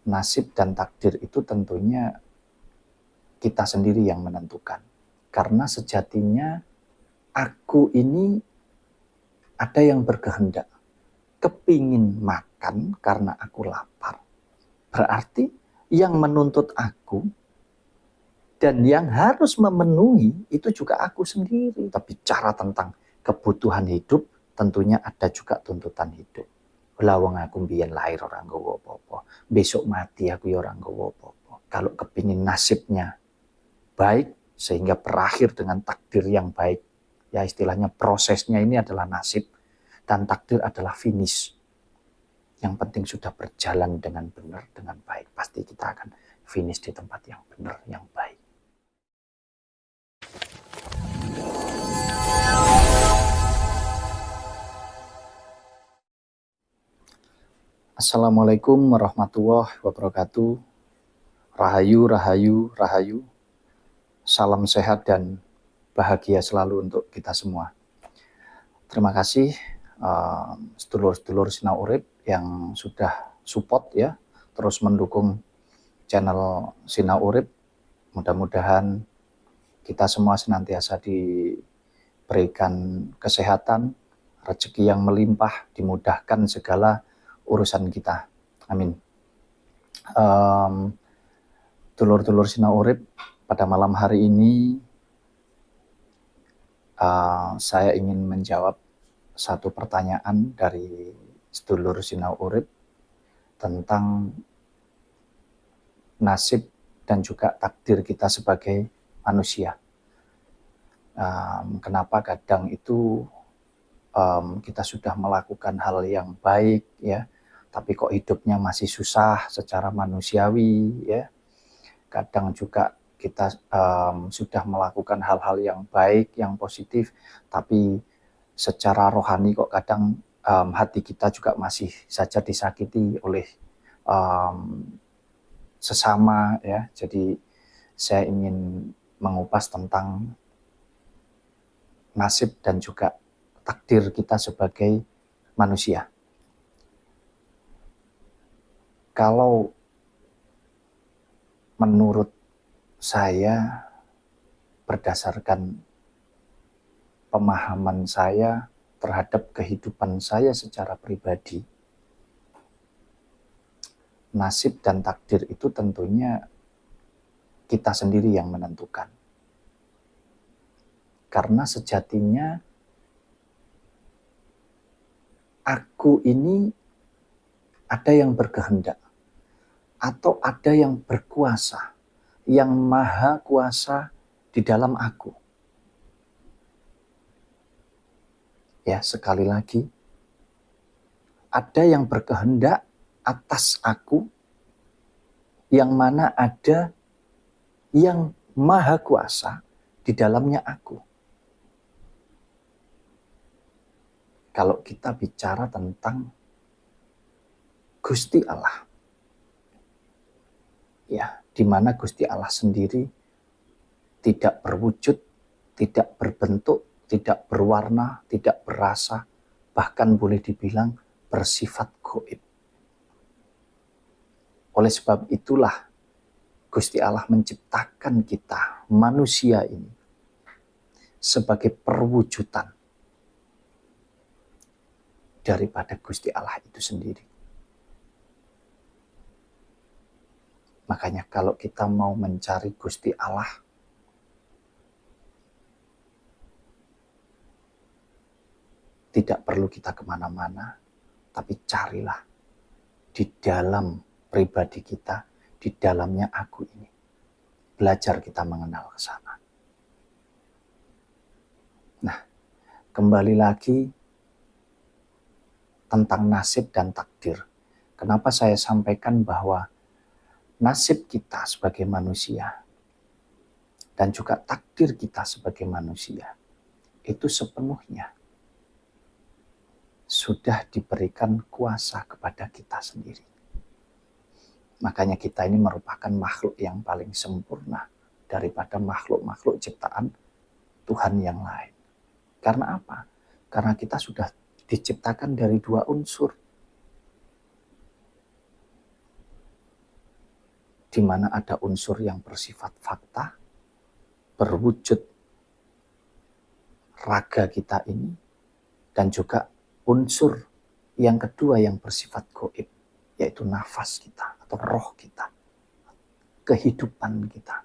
nasib dan takdir itu tentunya kita sendiri yang menentukan. Karena sejatinya aku ini ada yang berkehendak, kepingin makan karena aku lapar. Berarti yang menuntut aku dan yang harus memenuhi itu juga aku sendiri. Tapi bicara tentang kebutuhan hidup, tentunya ada juga tuntutan hidup. Lawang aku mbiyen lahir orang nggawa apa-apa. Besok mati aku ya orang nggawa apa-apa. Kalau kepingin nasibnya baik sehingga berakhir dengan takdir yang baik, ya istilahnya prosesnya ini adalah nasib dan takdir adalah finish. Yang penting sudah berjalan dengan benar, dengan baik. Pasti kita akan finish di tempat yang benar, yang baik. Assalamualaikum warahmatullahi wabarakatuh. Rahayu, rahayu, rahayu. Salam sehat dan bahagia selalu untuk kita semua. Terima kasih sedulur-sedulur Sinau Urip yang sudah support ya, terus mendukung channel Sinau Urip. Mudah-mudahan kita semua senantiasa diberikan kesehatan, rezeki yang melimpah, dimudahkan segala urusan kita. Amin. Dulur-dulur Sinau Urip, pada malam hari ini saya ingin menjawab satu pertanyaan dari sedulur Sinau Urip tentang nasib dan juga takdir kita sebagai manusia. Kenapa kadang itu kita sudah melakukan hal yang baik ya, tapi kok hidupnya masih susah secara manusiawi ya. Kadang juga kita sudah melakukan hal-hal yang baik, yang positif, tapi secara rohani kok kadang hati kita juga masih saja disakiti oleh sesama ya. Jadi saya ingin mengupas tentang nasib dan juga takdir kita sebagai manusia. Kalau menurut saya, berdasarkan pemahaman saya terhadap kehidupan saya secara pribadi, nasib dan takdir itu tentunya kita sendiri yang menentukan. Karena sejatinya aku ini ada yang berkehendak atau ada yang berkuasa, yang maha kuasa di dalam aku. Ya, sekali lagi, ada yang berkehendak atas aku, yang mana ada yang maha kuasa di dalamnya aku. Kalau kita bicara tentang Gusti Allah, ya, di mana Gusti Allah sendiri tidak berwujud, tidak berbentuk, tidak berwarna, tidak berasa, bahkan boleh dibilang bersifat gaib. Oleh sebab itulah Gusti Allah menciptakan kita, manusia ini, sebagai perwujudan daripada Gusti Allah itu sendiri. Makanya kalau kita mau mencari Gusti Allah, tidak perlu kita kemana-mana, tapi carilah di dalam pribadi kita, di dalamnya aku ini. Belajar kita mengenal ke sana. Nah, kembali lagi tentang nasib dan takdir. Kenapa saya sampaikan bahwa nasib kita sebagai manusia dan juga takdir kita sebagai manusia itu sepenuhnya sudah diberikan kuasa kepada kita sendiri. Makanya kita ini merupakan makhluk yang paling sempurna daripada makhluk-makhluk ciptaan Tuhan yang lain. Karena apa? Karena kita sudah diciptakan dari dua unsur. di mana ada unsur yang bersifat fakta, berwujud raga kita ini, dan juga unsur yang kedua yang bersifat gaib, yaitu nafas kita atau roh kita, kehidupan kita.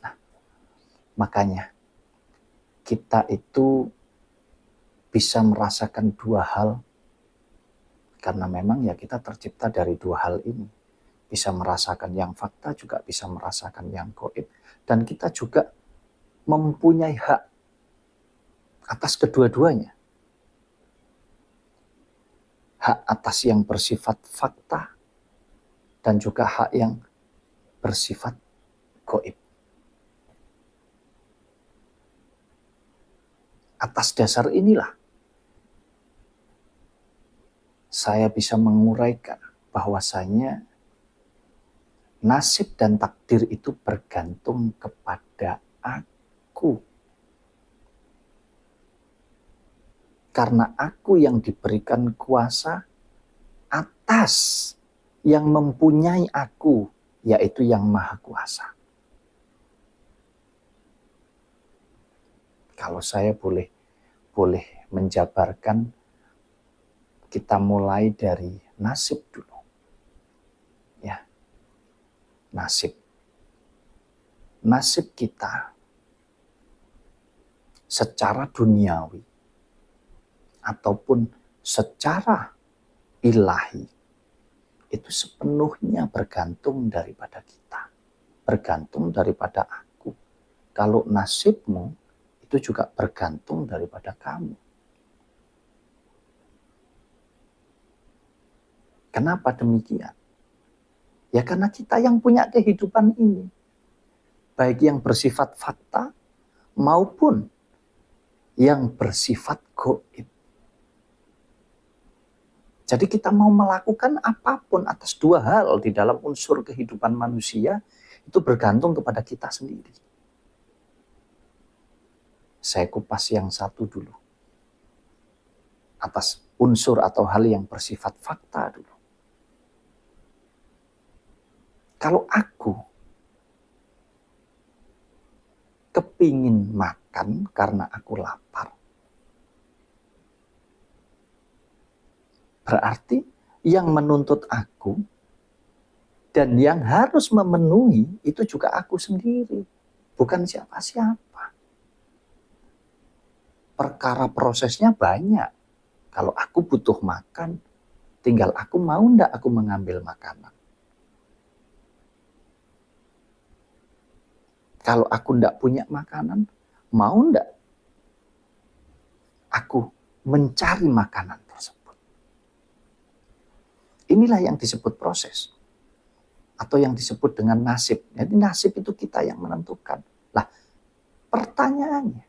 Nah, makanya kita itu bisa merasakan dua hal, karena memang ya kita tercipta dari dua hal ini. Bisa merasakan yang fakta, juga bisa merasakan yang gaib. Dan kita juga mempunyai hak atas kedua-duanya. Hak atas yang bersifat fakta, dan juga hak yang bersifat gaib. Atas dasar inilah saya bisa menguraikan bahwasanya nasib dan takdir itu bergantung kepada aku. Karena aku yang diberikan kuasa atas yang mempunyai aku, yaitu yang Maha Kuasa. Kalau saya boleh menjabarkan, kita mulai dari nasib dulu. Ya. Nasib kita secara duniawi ataupun secara ilahi itu sepenuhnya bergantung daripada kita, bergantung daripada aku. Kalau nasibmu itu juga bergantung daripada kamu. Kenapa demikian? Ya karena kita yang punya kehidupan ini. Baik yang bersifat fakta maupun yang bersifat gaib. Jadi kita mau melakukan apapun atas dua hal di dalam unsur kehidupan manusia, itu bergantung kepada kita sendiri. Saya kupas yang satu dulu. Atas unsur atau hal yang bersifat fakta dulu. Kalau aku kepingin makan karena aku lapar, berarti yang menuntut aku dan yang harus memenuhi itu juga aku sendiri, bukan siapa-siapa. Perkara prosesnya banyak. Kalau aku butuh makan, tinggal aku mau ndak aku mengambil makanan. Kalau aku ndak punya makanan, mau ndak aku mencari makanan tersebut. Inilah yang disebut proses. Atau yang disebut dengan nasib. Jadi nasib itu kita yang menentukan. Lah, pertanyaannya,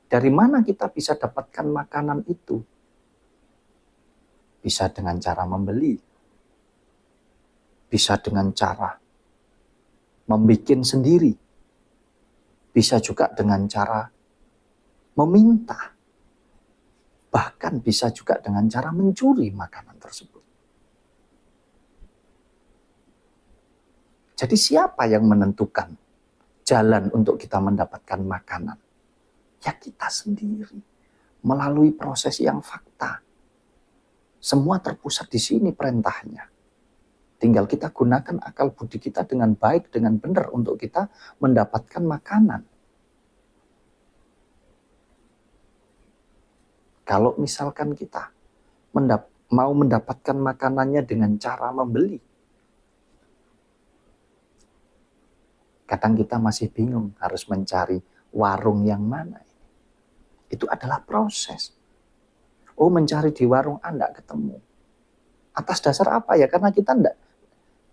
dari mana kita bisa dapatkan makanan itu? Bisa dengan cara membeli. Bisa dengan cara membikin sendiri. Bisa juga dengan cara meminta. Bahkan bisa juga dengan cara mencuri makanan tersebut. Jadi siapa yang menentukan jalan untuk kita mendapatkan makanan? Ya kita sendiri. Melalui proses yang fakta. Semua terpusat di sini perintahnya. Tinggal kita gunakan akal budi kita dengan baik, dengan benar untuk kita mendapatkan makanan. Kalau misalkan kita mau mendapatkan makanannya dengan cara membeli, kadang kita masih bingung harus mencari warung yang mana. Itu adalah proses. Oh, mencari di warung A enggak ketemu. Atas dasar apa ya? Karena kita enggak,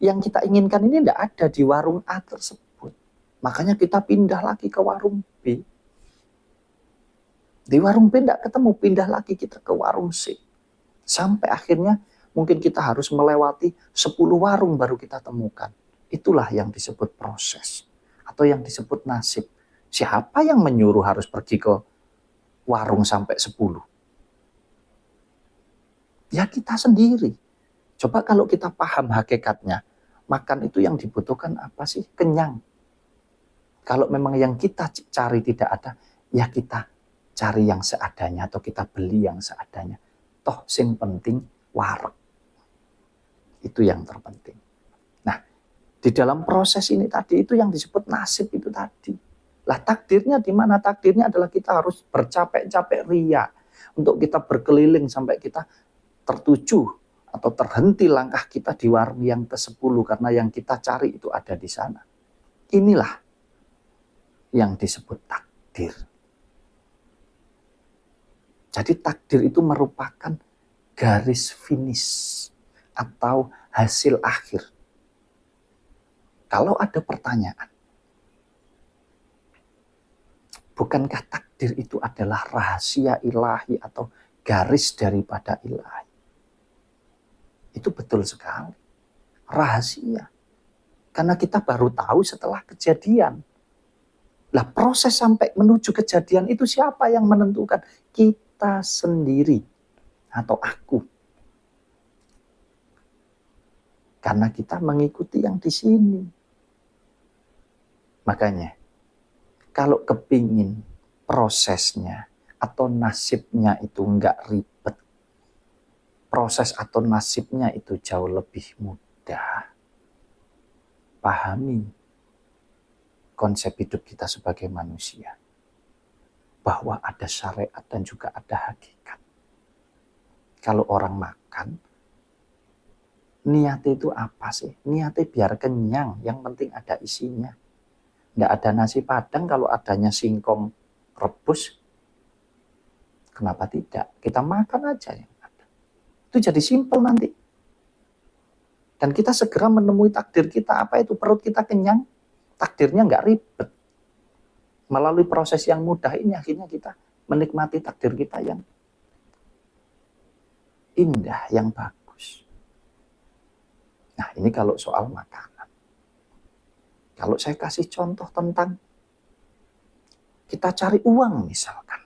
yang kita inginkan ini enggak ada di warung A tersebut. Makanya kita pindah lagi ke warung B. Di warung B enggak ketemu, pindah lagi kita ke warung C. Sampai akhirnya mungkin kita harus melewati 10 warung baru kita temukan. Itulah yang disebut proses. Atau yang disebut nasib. Siapa yang menyuruh harus pergi ke warung sampai 10? Ya kita sendiri. Coba kalau kita paham hakikatnya. makan itu yang dibutuhkan apa sih? Kenyang. Kalau memang yang kita cari tidak ada, ya kita cari yang seadanya atau kita beli yang seadanya. Toh sing penting wareg. Itu yang terpenting. Nah, di dalam proses ini tadi itu yang disebut nasib itu tadi. Lah takdirnya di mana? Takdirnya adalah kita harus bercapek-capek ria untuk kita berkeliling sampai kita tertuju atau terhenti langkah kita di warung yang ke-10 karena yang kita cari itu ada di sana. Inilah yang disebut takdir. Jadi takdir itu merupakan garis finish atau hasil akhir. Kalau ada pertanyaan, bukankah takdir itu adalah rahasia ilahi atau garis daripada ilahi? Itu betul sekali. Rahasia. Karena kita baru tahu setelah kejadian. Lah proses sampai menuju kejadian itu siapa yang menentukan? Kita sendiri atau aku. Karena kita mengikuti yang di sini. Makanya, kalau kepingin prosesnya atau nasibnya itu enggak ribet, proses atau nasibnya itu jauh lebih mudah, pahami konsep hidup kita sebagai manusia. Bahwa ada syariat dan juga ada hakikat. Kalau orang makan, niatnya itu apa sih? Niatnya biar kenyang, yang penting ada isinya. Nggak ada nasi padang kalau adanya singkong rebus. Kenapa tidak? Kita makan aja yang ada. Itu jadi simpel nanti. Dan kita segera menemui takdir kita. Apa itu? Perut kita kenyang. Takdirnya nggak ribet. Melalui proses yang mudah ini akhirnya kita menikmati takdir kita yang indah, yang bagus. Nah ini kalau soal makanan. Kalau saya kasih contoh tentang kita cari uang misalkan.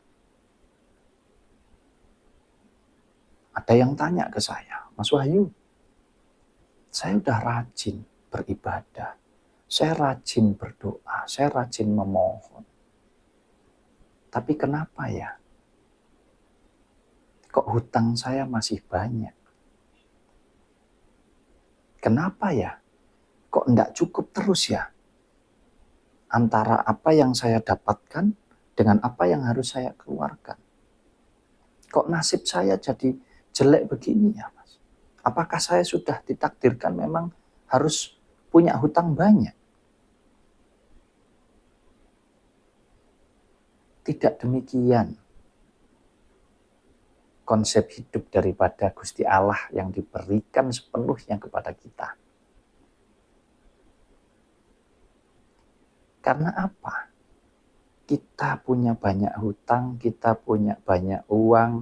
Ada yang tanya ke saya, Mas Wahyu, saya udah rajin beribadah, saya rajin berdoa, saya rajin memohon. Tapi kenapa ya? Kok hutang saya masih banyak? Kenapa ya? Kok enggak cukup terus ya? Antara apa yang saya dapatkan dengan apa yang harus saya keluarkan. Kok nasib saya jadi jelek begini ya Mas? Apakah saya sudah ditakdirkan memang harus punya hutang banyak? Tidak demikian konsep hidup daripada Gusti Allah yang diberikan sepenuhnya kepada kita. Karena apa? Kita punya banyak hutang, kita punya banyak uang,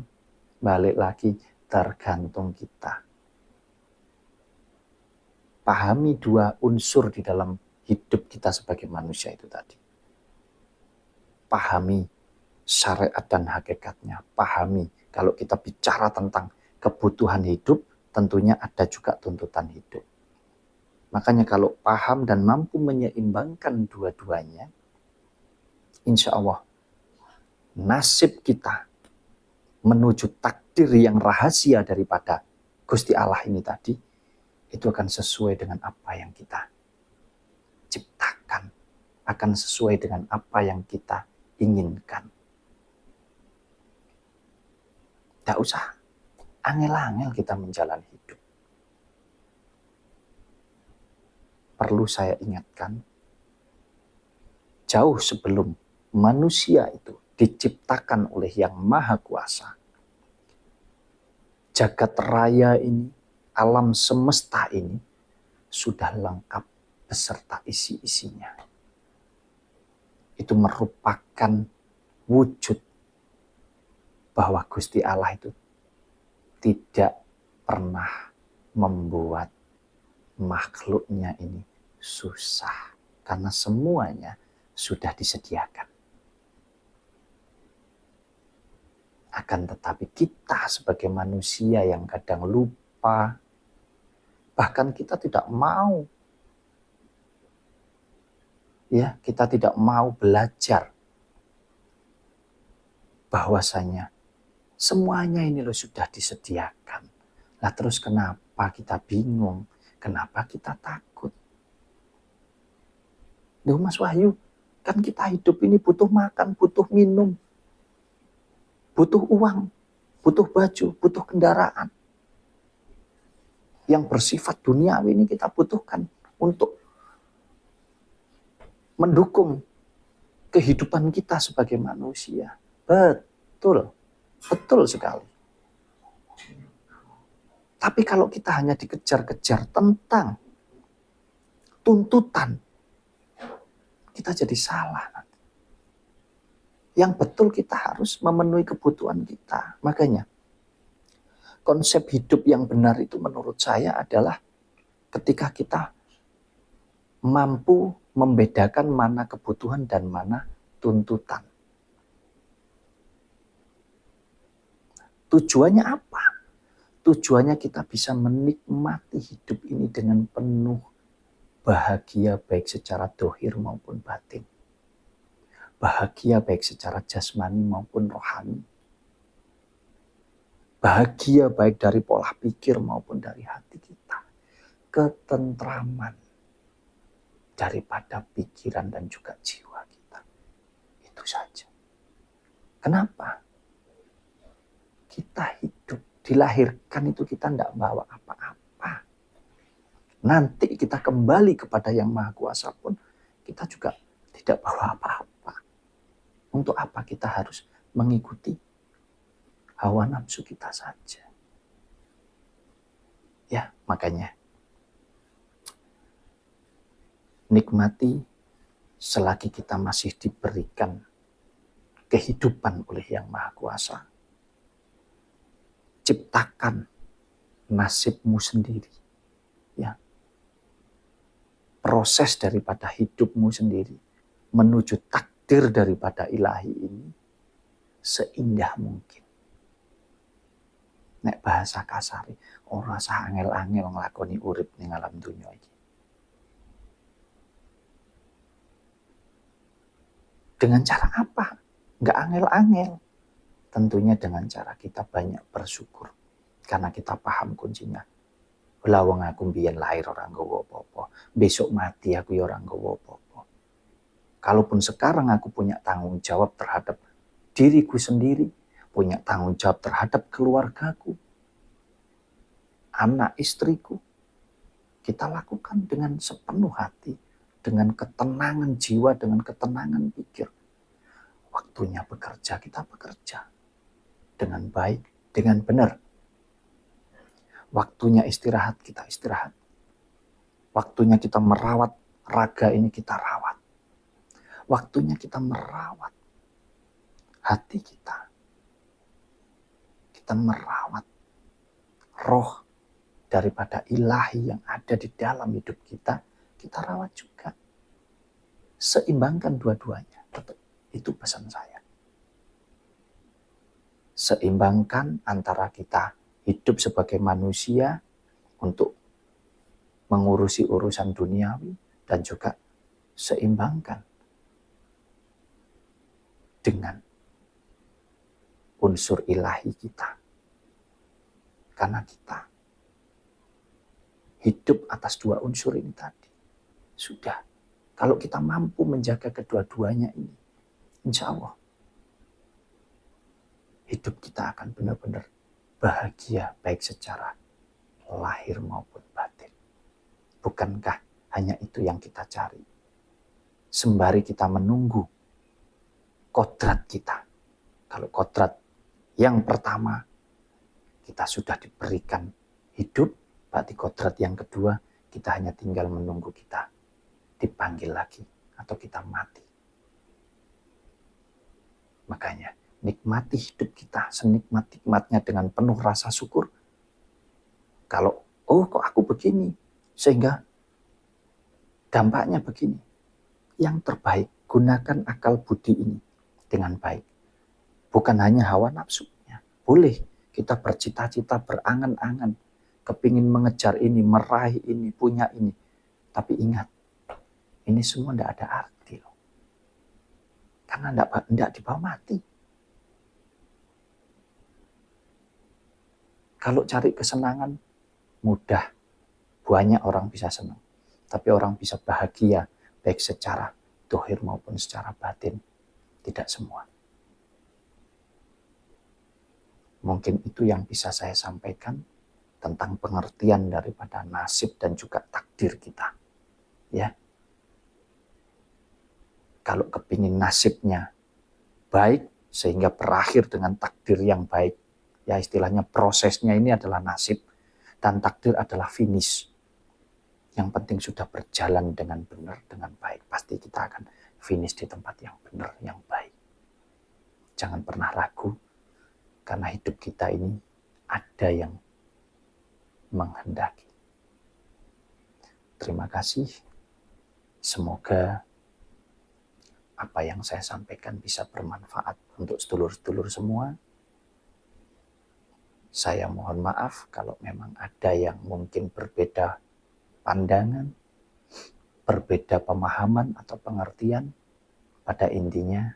balik lagi tergantung kita. Pahami dua unsur di dalam hidup kita sebagai manusia itu tadi. Pahami syariat dan hakikatnya. Pahami kalau kita bicara tentang kebutuhan hidup, tentunya ada juga tuntutan hidup. Makanya kalau paham dan mampu menyeimbangkan dua-duanya, insya Allah nasib kita menuju takdir yang rahasia daripada Gusti Allah ini tadi, itu akan sesuai dengan apa yang kita ciptakan, akan sesuai dengan apa yang kita inginkan. Tidak usah angel-angel kita menjalani hidup. Perlu saya ingatkan, jauh sebelum manusia itu diciptakan oleh Yang Maha Kuasa, jagat raya ini, alam semesta ini sudah lengkap beserta isi-isinya. Itu merupakan wujud bahwa Gusti Allah itu tidak pernah membuat makhluknya ini susah. Karena semuanya sudah disediakan. Akan tetapi kita sebagai manusia yang kadang lupa, bahkan kita tidak mau Ya, kita tidak mau belajar bahwasanya semuanya ini loh sudah disediakan. Lah terus kenapa kita bingung? Kenapa kita takut? Duh Mas Wahyu, kan kita hidup ini butuh makan, butuh minum, butuh uang, butuh baju, butuh kendaraan. Yang bersifat duniawi ini kita butuhkan untuk mendukung kehidupan kita sebagai manusia. Betul, betul sekali. Tapi kalau kita hanya dikejar-kejar tentang tuntutan, kita jadi salah. Yang betul kita harus memenuhi kebutuhan kita. Makanya konsep hidup yang benar itu menurut saya adalah ketika kita mampu membedakan mana kebutuhan dan mana tuntutan. Tujuannya apa? Tujuannya kita bisa menikmati hidup ini dengan penuh bahagia baik secara dohir maupun batin. Bahagia baik secara jasmani maupun rohani. Bahagia baik dari pola pikir maupun dari hati kita. Ketentraman daripada pikiran dan juga jiwa kita. Itu saja. Kenapa? Kita hidup, dilahirkan itu kita tidak bawa apa-apa. Nanti kita kembali kepada Yang Maha Kuasa pun kita juga tidak bawa apa-apa. Untuk apa kita harus mengikuti hawa nafsu kita saja? Ya, makanya nikmati selagi kita masih diberikan kehidupan oleh Yang Maha Kuasa. Ciptakan nasibmu sendiri. Ya. Proses daripada hidupmu sendiri menuju takdir daripada ilahi ini seindah mungkin. Nek bahasa kasari, ora usah angel-angel nglakoni urip ning alam dunya iki. Dengan cara apa? Enggak angel-angel. Tentunya dengan cara kita banyak bersyukur. Karena kita paham kuncinya. Lah wong aku mbiyen lahir ora nggawa apa-apa. Besok mati aku ya ora nggawa apa-apa. Kalaupun sekarang aku punya tanggung jawab terhadap diriku sendiri, punya tanggung jawab terhadap keluargaku, anak istriku, kita lakukan dengan sepenuh hati, dengan ketenangan jiwa, dengan ketenangan pikir. Waktunya bekerja, kita bekerja dengan baik, dengan benar. Waktunya istirahat, kita istirahat. Waktunya kita merawat raga ini, kita rawat. Waktunya kita merawat hati kita. Kita merawat roh daripada ilahi yang ada di dalam hidup kita. Kita rawat juga. Seimbangkan dua-duanya. Itu pesan saya. Seimbangkan antara kita hidup sebagai manusia untuk mengurusi urusan duniawi dan juga seimbangkan dengan unsur ilahi kita. Karena kita hidup atas dua unsur ini tadi. Sudah. Kalau kita mampu menjaga kedua-duanya ini, insya Allah hidup kita akan benar-benar bahagia baik secara lahir maupun batin. Bukankah hanya itu yang kita cari? Sembari kita menunggu kodrat kita. Kalau kodrat yang pertama kita sudah diberikan hidup, berarti kodrat yang kedua kita hanya tinggal menunggu kita dipanggil lagi atau kita mati. Makanya nikmati hidup kita senikmat-nikmatnya dengan penuh rasa syukur. Kalau kok aku begini sehingga dampaknya begini. Yang terbaik, gunakan akal budi ini dengan baik. Bukan hanya hawa nafsunya. Boleh kita bercita-cita, berangan-angan, kepingin mengejar ini, meraih ini, punya ini. Tapi ingat, ini semua tidak ada arti. Karena tidak dibawa mati. Kalau cari kesenangan, mudah. Banyak orang bisa senang. Tapi orang bisa bahagia, baik secara dohir maupun secara batin. Tidak semua. Mungkin itu yang bisa saya sampaikan tentang pengertian daripada nasib dan juga takdir kita. Ya. Kalau kepingin nasibnya baik, sehingga berakhir dengan takdir yang baik, ya istilahnya prosesnya ini adalah nasib, dan takdir adalah finish. Yang penting sudah berjalan dengan benar, dengan baik. Pasti kita akan finish di tempat yang benar, yang baik. Jangan pernah ragu, karena hidup kita ini ada yang menghendaki. Terima kasih. Semoga apa yang saya sampaikan bisa bermanfaat untuk sedulur-sedulur semua. Saya mohon maaf kalau memang ada yang mungkin berbeda pandangan, berbeda pemahaman atau pengertian. Pada intinya,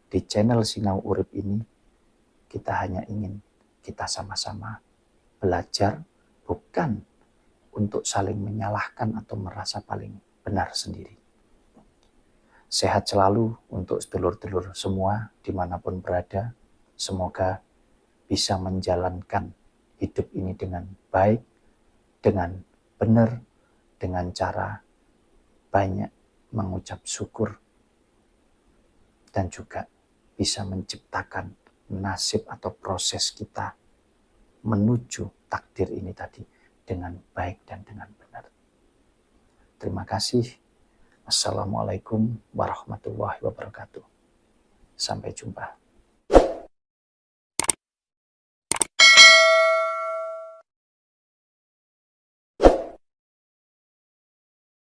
di channel Sinau Urip ini, kita hanya ingin kita sama-sama belajar, bukan untuk saling menyalahkan atau merasa paling benar sendiri. Sehat selalu untuk sedulur-sedulur semua dimanapun berada. Semoga bisa menjalankan hidup ini dengan baik, dengan benar, dengan cara banyak mengucap syukur, dan juga bisa menciptakan nasib atau proses kita menuju takdir ini tadi dengan baik dan dengan benar. Terima kasih. Assalamualaikum warahmatullahi wabarakatuh. Sampai jumpa.